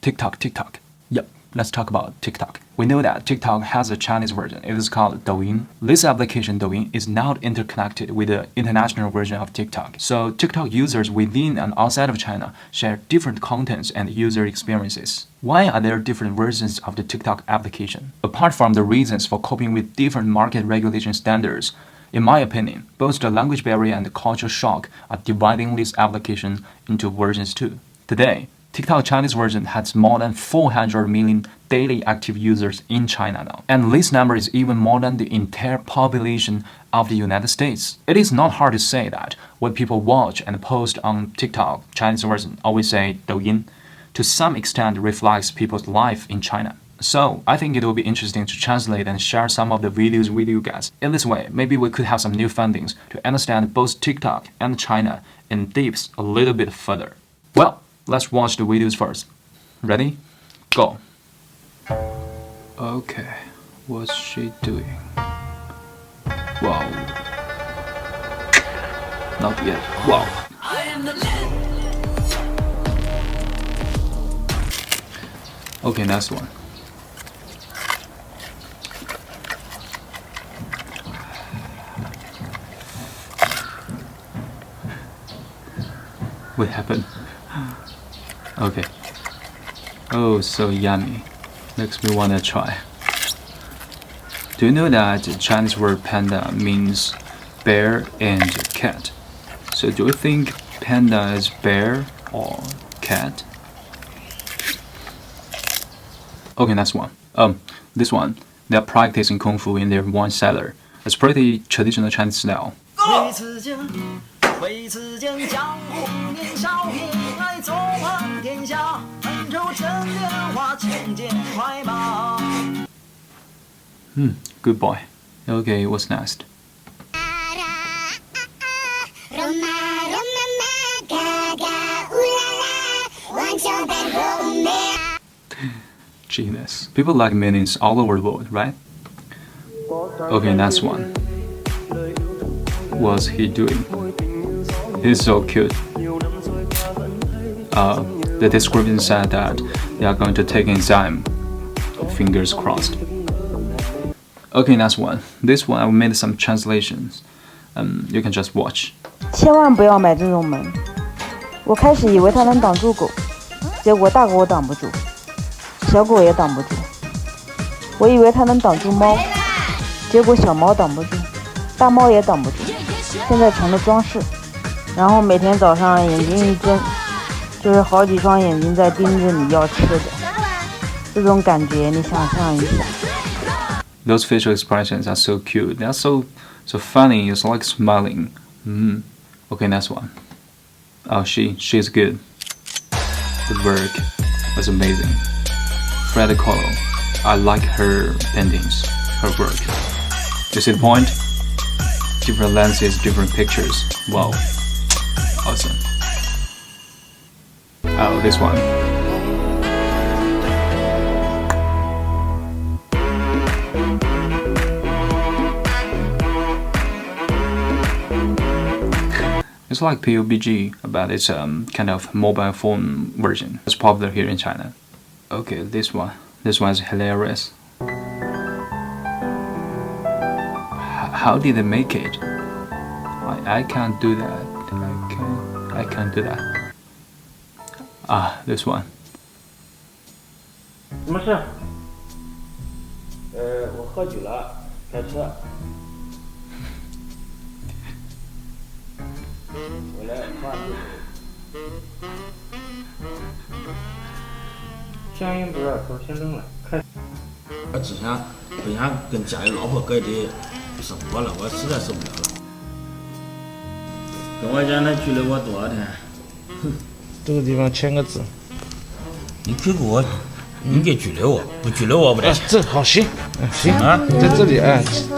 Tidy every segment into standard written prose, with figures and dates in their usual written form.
TikTok. Yep, let's talk about TikTok. We know that TikTok has a Chinese version. It is called DouYin. This application, DouYin, is not interconnected with the international version of TikTok. So TikTok users within and outside of China share different contents and user experiences. Why are there different versions of the TikTok application? Apart from the reasons for coping with different market regulation standards, in my opinion, both the language barrier and the culture shock are dividing this application into versions too. Today, TikTok Chinese version has more than 400 million daily active users in China now. And this number is even more than the entire population of the United States. It is not hard to say that what people watch and post on TikTok Chinese version, always say DouYin, to some extent reflects people's life in China. So I think it will be interesting to translate and share some of the videos with you guys. In this way, maybe we could have some new findings to understand both TikTok and China in depth a little bit further. Well, let's watch the videos first. Ready? Go. Okay, what's she doing? Wow. Not yet. Wow. Okay, next one. What happened? Okay. Oh, so yummy. Makes me wanna try. Do you know that the Chinese word panda means bear and cat? So do you think panda is bear or cat? Okay, next one. This one. They're practicing kung fu in their wine cellar. It's pretty traditional Chinese style. Good boy. Okay, what's next? Genius. People like meanings all over the world, right? Okay, next one. What's he doing? He's so cute. The description said that they are going to take enzyme. Fingers crossed. Okay, next one. This one I made some translations. You can just watch. 千万不要买这种门。我开始以为它能挡住狗，结果大狗挡不住，小狗也挡不住。我以为它能挡住猫，结果小猫挡不住，大猫也挡不住。现在成了装饰。然后每天早上眼睛一睁，就是好几双眼睛在盯着你要吃的。这种感觉你想象一下。Those facial expressions are so cute. They're so funny. It's like smiling. Okay, next one. Oh, she's good. The work was amazing. Fred Kahlo. I like her paintings, her work. You see the point? Different lenses, different pictures. Wow. Awesome. Oh, this one. It's like PUBG, but it's kind of mobile phone version. It's popular here in China. Okay, this one. This one is hilarious. How did they make it? I can't do that. I can't do that. Ah, this one. 什么事？我喝酒了，开车。回来换酒。香烟不要抽，先扔了。开。我只想不想跟家里老婆搁一起生活了，我实在受不了了。跟我讲他拘留我多少天？这个地方签个字。你拘留我，你给拘留我，不拘留我不得。这好行，行啊，在这里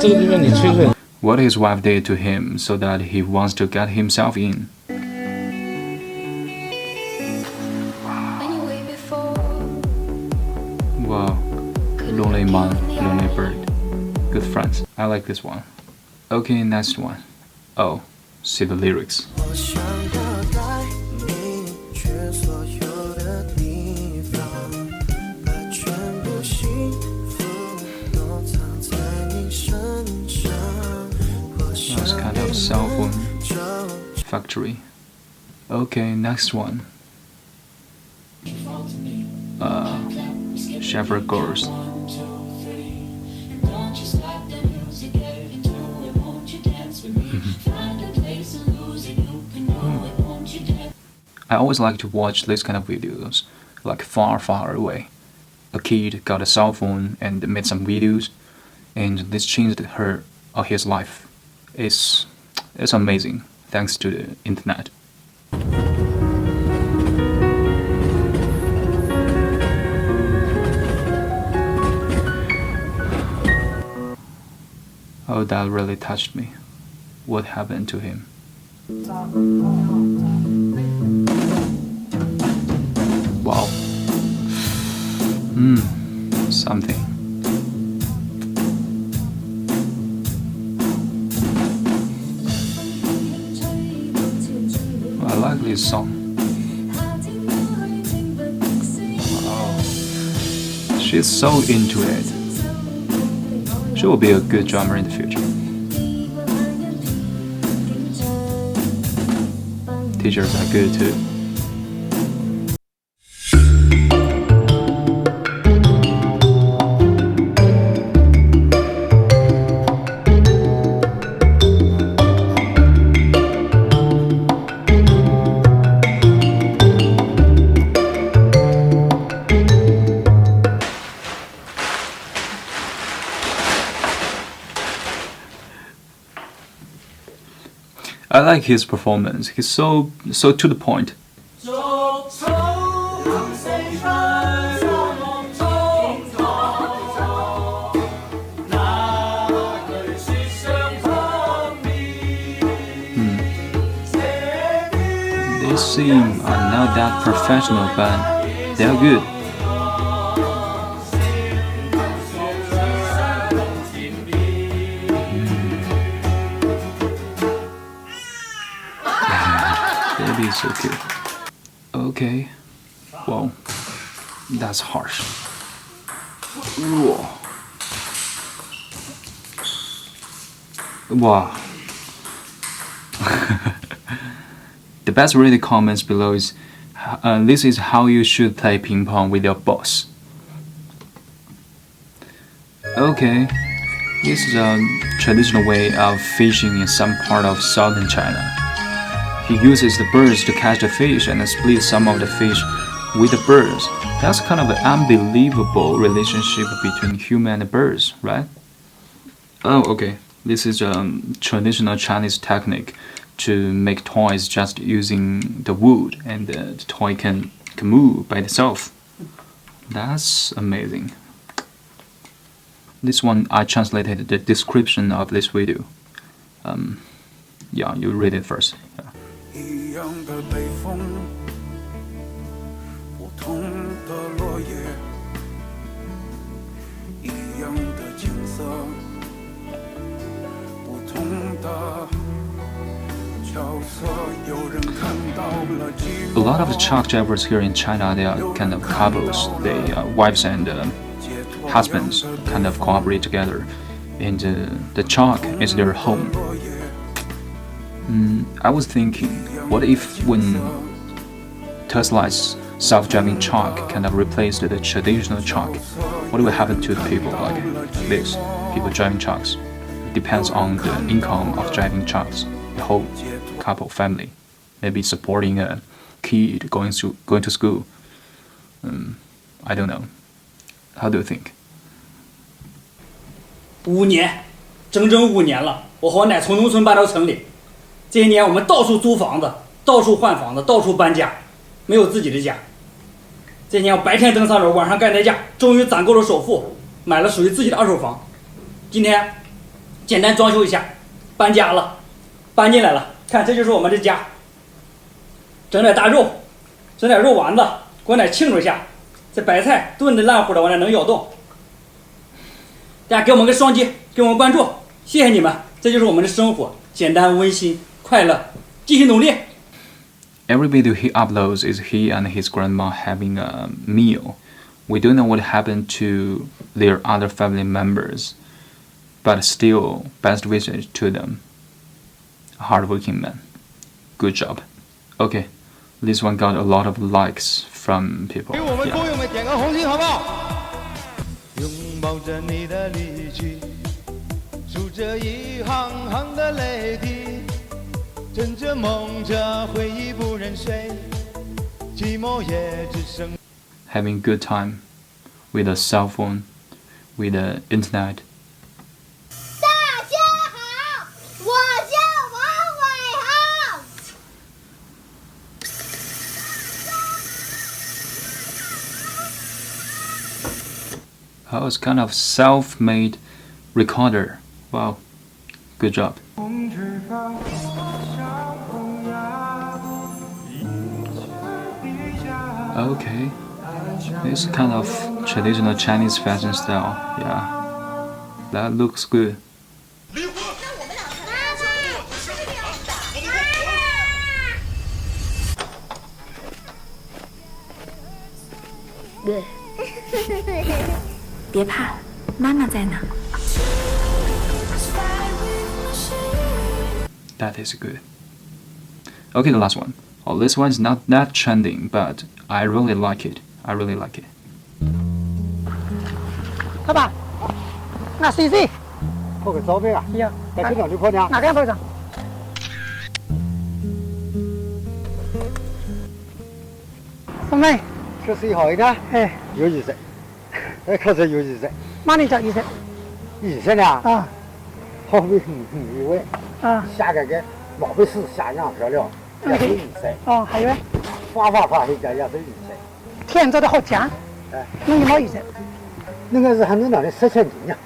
这个地方你吹吹。What his wife did to him so that he wants to get himself in. Wow. Lonely man, lonely bird. Good friends. I like this one. Okay, next one. Oh, see the lyrics. factory. Okay, next one. Shepherd Girls. I always like to watch this kind of videos, like far, far away. A kid got a cell phone and made some videos, and this changed her or his life. It's amazing, thanks to the internet. Oh, that really touched me. What happened to him? Wow. Something. I like this song. Wow. She's so into it. She will be a good drummer in the future. Teachers are good too. I like his performance. He's so to the point. They seem are not that professional, but they are good. Baby is so cute. Okay. Whoa. That's harsh. Whoa. Wow. The best rated comments below is, this is how you should play ping pong with your boss. Okay. This is a traditional way of fishing in some part of southern China. He uses the birds to catch the fish and split some of the fish with the birds. That's kind of an unbelievable relationship between human and birds, right? Oh, okay. This is a traditional Chinese technique to make toys just using the wood, and the toy can move by itself. That's amazing. This one, I translated the description of this video. Yeah, you read it first. Yeah. 一样的北风，不同的落叶，一样的景色，不同的角色。有人看到了寂寞。 A lot of the truck drivers here in China, they are kind of couples. They wives and husbands kind of cooperate together, and the truck is their home. I was thinking, what if when Tesla's self-driving truck kind of replaced the traditional truck, what will happen to the people like this? People driving trucks. Depends on the income of driving trucks. The whole couple family, maybe supporting a kid going to school. I don't know. How do you think? 5年，整整5年了，我和我奶从农村搬到城里。这些年我们到处租房子，到处换房子，到处搬家，没有自己的家。这些年我白天蹬三轮，晚上干代驾，终于攒够了首付，买了属于自己的2手房。今天简单装修一下，搬家了，搬进来了。看，这就是我们的家。整点大肉，整点肉丸子，给我奶庆祝一下。这白菜炖的烂乎的，我奶能咬动。大家给我们个双击，给我们关注，谢谢你们。这就是我们的生活，简单温馨。 快乐，继续努力。 Every video he uploads is he and his grandma having a meal. We don't know what happened to their other family members, but still, best wishes to them. A hardworking man. Good job. Okay, this one got a lot of likes from people. 给我们 Yeah. 工友们点个红心好不好？拥抱着你的离去，数着一行行的泪滴，枕着梦着回忆不忍睡，寂寞也只剩。 Having good time with a cell phone, with the internet. 大家好，我叫王伟航。 Oh, it's kind of self-made recorder. Wow, good job. Okay, it's kind of traditional Chinese fashion style. Yeah, that looks good. 别怕，妈妈在呢。 That is good. Okay, the last one. Oh, this one is not that trending, but I really like it. I really like it. 老板，那谁谁？拍个照片啊！呀，在车上就拍的啊。哪个拍上？什么？ 11号一点，哎，有意思。哎，可是有意思。哪里叫医生？医生呢？啊，好比一位，啊，下个给老百姓下样漂亮，也是医生。哦，还有，发一家也是医生。天做的好讲，哎，弄个毛医生。那个是还能让你10千斤呀。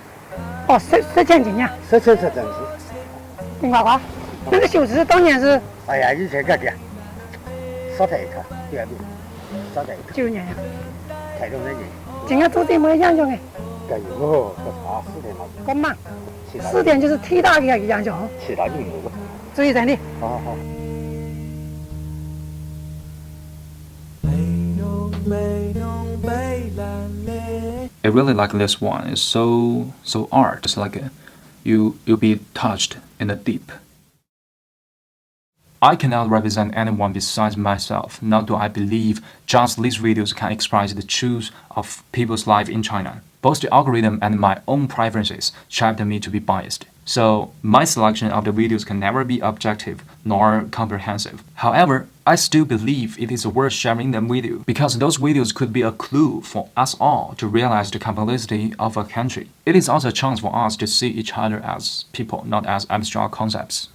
哦，10千斤呀。10千是真是。丁呱呱，那个修士当年是？哎呀，以前个的，少太一看，对不？少太一看。 9年呀。太多人人。 今天做这么养养哎。 这有不差4天了。干嘛？4天就是忒大个养养。其他就没有。注意身体。好好好。 I really like this one. It's so art. It's like you'll be touched in the deep. I cannot represent anyone besides myself, nor do I believe just these videos can express the truth of people's life in China. Both the algorithm and my own preferences shape me to be biased. So my selection of the videos can never be objective nor comprehensive. However, I still believe it is worth sharing them with you because those videos could be a clue for us all to realize the complexity of a country. It is also a chance for us to see each other as people, not as abstract concepts.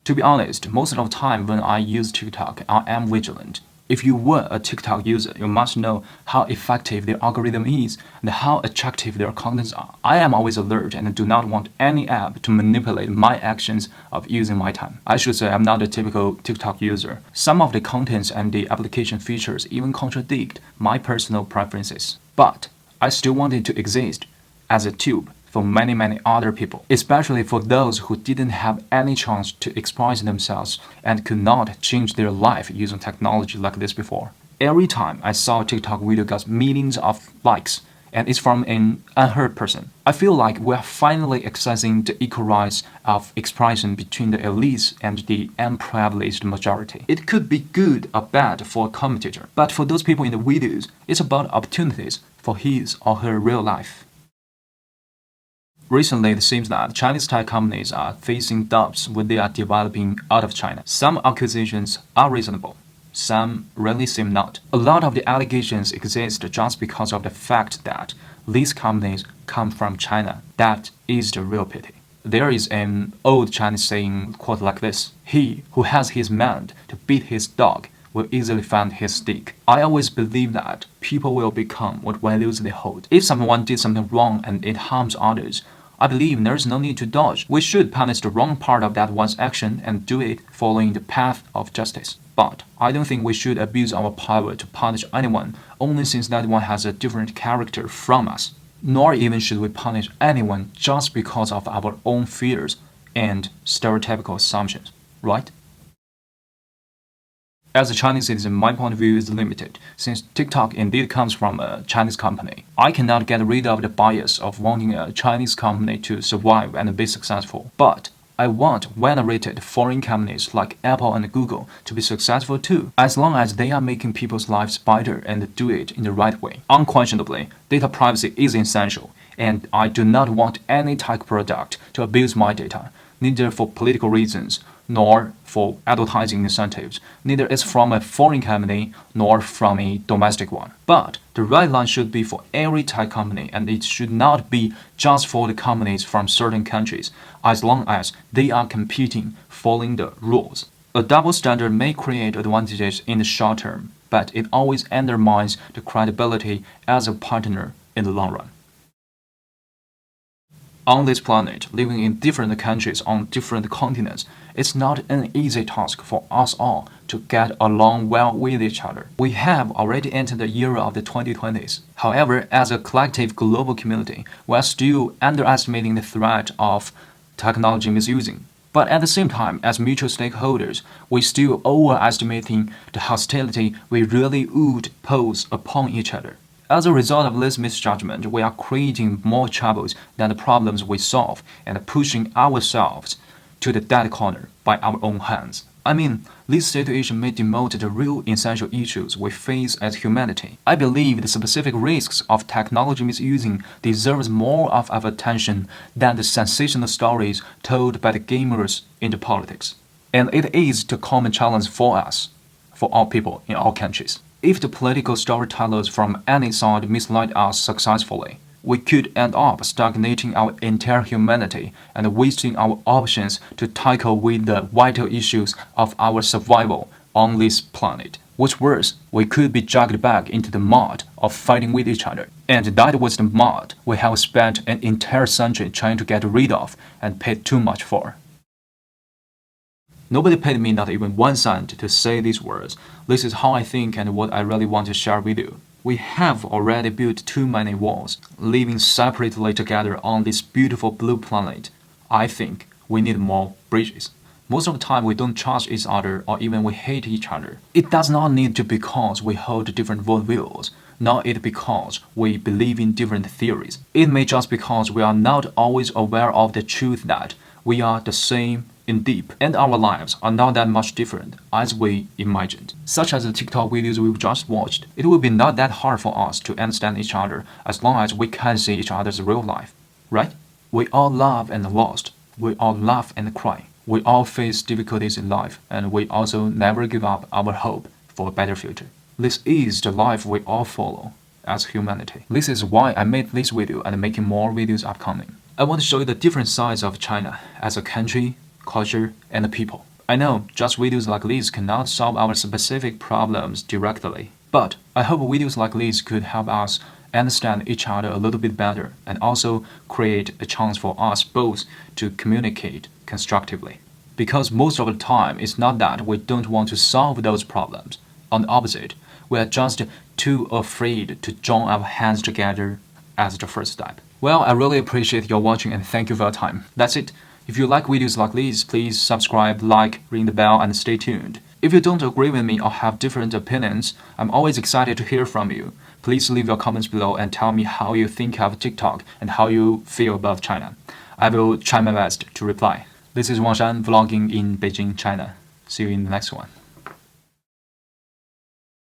To be honest, most of the time when I use TikTok, I am vigilant. If you were a TikTok user, you must know how effective their algorithm is and how attractive their contents are. I am always alert and do not want any app to manipulate my actions of using my time. I should say I'm not a typical TikTok user. Some of the contents and the application features even contradict my personal preferences. But I still want it to exist as a tube for many other people, especially for those who didn't have any chance to express themselves and could not change their life using technology like this before. Every time I saw a TikTok video got millions of likes, and it's from an unheard person, I feel like we're finally accessing the equal rights of expression between the elites and the unprivileged majority. It could be good or bad for a commentator, but for those people in the videos, it's about opportunities for his or her real life. Recently, it seems that Chinese tech companies are facing doubts when they are developing out of China. Some accusations are reasonable, some really seem not. A lot of the allegations exist just because of the fact that these companies come from China. That is the real pity. There is an old Chinese saying quote like this: "He who has his mind to beat his dog will easily find his stick." I always believe that people will become what values they hold. If someone did something wrong and it harms others, I believe there is no need to dodge. We should punish the wrong part of that one's action and do it following the path of justice. But I don't think we should abuse our power to punish anyone only since that one has a different character from us. Nor even should we punish anyone just because of our own fears and stereotypical assumptions, right? As a Chinese citizen, my point of view is limited, since TikTok indeed comes from a Chinese company. I cannot get rid of the bias of wanting a Chinese company to survive and be successful, but I want venerated foreign companies like Apple and Google to be successful too, as long as they are making people's lives better and do it in the right way. Unquestionably, data privacy is essential, and I do not want any tech product to abuse my data, neither for political reasons nor for advertising incentives. Neither is from a foreign company nor from a domestic one. But the right line should be for every tech company, and it should not be just for the companies from certain countries, as long as they are competing following the rules. A double standard may create advantages in the short term, but it always undermines the credibility as a partner in the long run. On this planet, living in different countries on different continents, it's not an easy task for us all to get along well with each other. We have already entered the era of the 2020s. However, as a collective global community, we are still underestimating the threat of technology misusing. But at the same time, as mutual stakeholders, we're still overestimating the hostility we really would pose upon each other. As a result of this misjudgment, we are creating more troubles than the problems we solve and pushing ourselves to the dead corner by our own hands. I mean, this situation may demote the real essential issues we face as humanity. I believe the specific risks of technology misusing deserves more of our attention than the sensational stories told by the gamers into politics. And it is the common challenge for us, for all people in all countries. If the political storytellers from any side mislead us successfully, we could end up stagnating our entire humanity and wasting our options to tackle with the vital issues of our survival on this planet. What's worse, we could be dragged back into the mud of fighting with each other. And that was the mud we have spent an entire century trying to get rid of and paid too much for. Nobody paid me not even 1 cent to say these words. This is how I think and what I really want to share with you. We have already built too many walls, living separately together on this beautiful blue planet. I think we need more bridges. Most of the time we don't trust each other or even we hate each other. It does not need to be because we hold different worldviews, nor it because we believe in different theories. It may just because we are not always aware of the truth that we are the same in deep, and our lives are not that much different as we imagined. Such as the TikTok videos we've just watched, it will be not that hard for us to understand each other as long as we can see each other's real life, right? We all love and lost. We all laugh and cry. We all face difficulties in life, and we also never give up our hope for a better future. This is the life we all follow as humanity. This is why I made this video and making more videos upcoming. I want to show you the different sides of China as a country, culture, and people. I know just videos like these cannot solve our specific problems directly, but I hope videos like these could help us understand each other a little bit better and also create a chance for us both to communicate constructively. Because most of the time, it's not that we don't want to solve those problems. On the opposite, we are just too afraid to join our hands together as the first step. Well, I really appreciate your watching and thank you for your time. That's it. If you like videos like these, please subscribe, like, ring the bell, and stay tuned. If you don't agree with me or have different opinions, I'm always excited to hear from you. Please leave your comments below and tell me how you think of TikTok and how you feel about China. I will try my best to reply. This is Shan Wang vlogging in Beijing, China. See you in the next one.